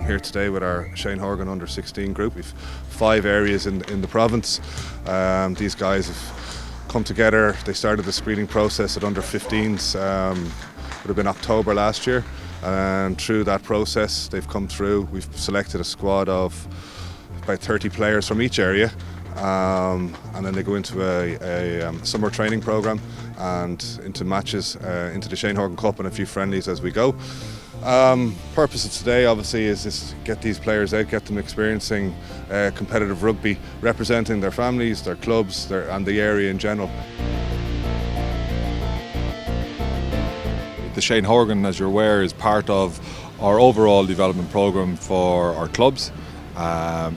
here today with our Shane Horgan under 16 group. We've 5 areas in the province. These guys have come together. They started the screening process at under 15s. Would have been October last year, and through that process they've come through. We've selected a squad of about 30 players from each area, and then they go into a summer training programme and into matches, into the Shane Horgan Cup and a few friendlies as we go. Purpose of today obviously is to get these players out, get them experiencing competitive rugby, representing their families, their clubs, and the area in general. The Shane Horgan, as you're aware, is part of our overall development programme for our clubs.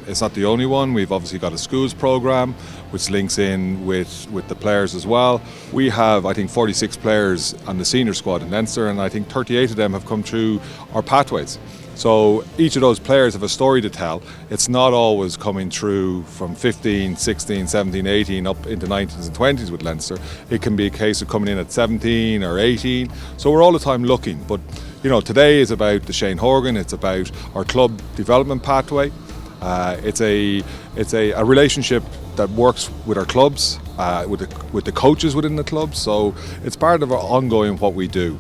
It's not the only one. We've obviously got a schools programme which links in with the players as well. We have, I think, 46 players on the senior squad in Leinster, and I think 38 of them have come through our pathways. So each of those players have a story to tell. It's not always coming through from 15, 16, 17, 18 up into 19s and 20s with Leinster. It can be a case of coming in at 17 or 18. So we're all the time looking. But today is about the Shane Horgan. It's about our club development pathway. It's a relationship that works with our clubs, with the coaches within the clubs. So it's part of our ongoing what we do.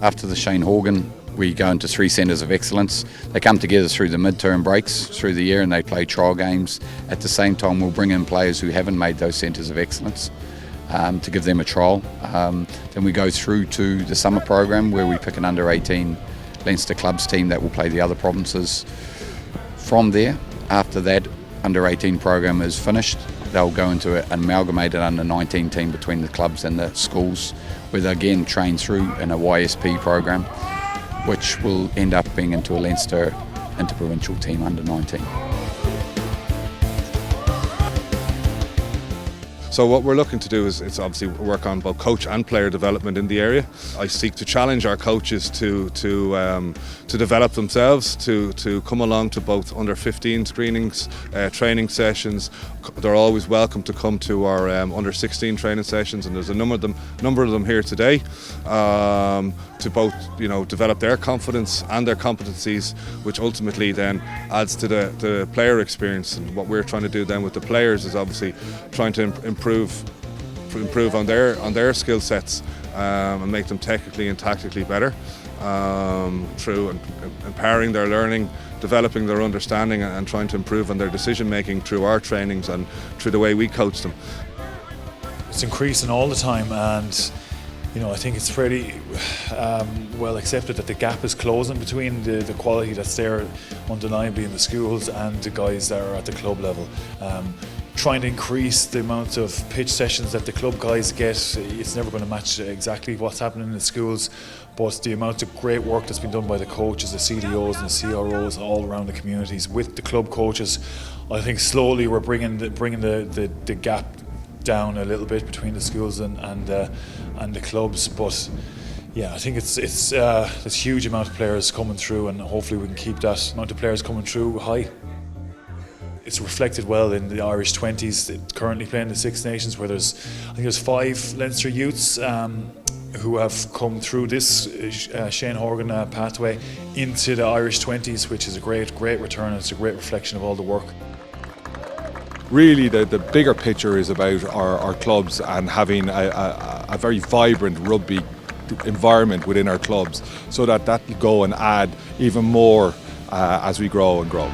After the Shane Horgan, we go into 3 centres of excellence. They come together through the midterm breaks through the year and they play trial games. At the same time, we'll bring in players who haven't made those centres of excellence to give them a trial. Then we go through to the summer program where we pick an under-18 Leinster clubs team that will play the other provinces. From there, after that under-18 program is finished, they'll go into an amalgamated under-19 team between the clubs and the schools, where they again train through in a YSP program, which will end up being into a Leinster interprovincial team under-19. So what we're looking to do is obviously work on both coach and player development in the area. I seek to challenge our coaches to develop themselves, to come along to both under 15 screenings, training sessions. They're always welcome to come to our under 16 training sessions, and there's a number of them here today to both develop their confidence and their competencies, which ultimately then adds to the player experience. And what we're trying to do then with the players is obviously trying to improve on their skill sets and make them technically and tactically better through empowering their learning, developing their understanding, and trying to improve on their decision making through our trainings and through the way we coach them. It's increasing all the time, and I think it's pretty well accepted that the gap is closing between the quality that's there undeniably in the schools and the guys that are at the club level. Trying to increase the amount of pitch sessions that the club guys get, it's never going to match exactly what's happening in the schools, but the amount of great work that's been done by the coaches, the CDOs and the CROs all around the communities with the club coaches, I think slowly we're bringing the gap down a little bit between the schools and the clubs. But yeah, I think it's there's a huge amount of players coming through, and hopefully we can keep that amount of players coming through high. It's reflected well in the Irish 20s currently playing the Six Nations, where I think there's 5 Leinster youths who have come through this Shane Horgan pathway into the Irish 20s, which is a great return, and it's a great reflection of all the work. Really, the bigger picture is about our clubs and having a very vibrant rugby environment within our clubs, so that will go and add even more as we grow and grow.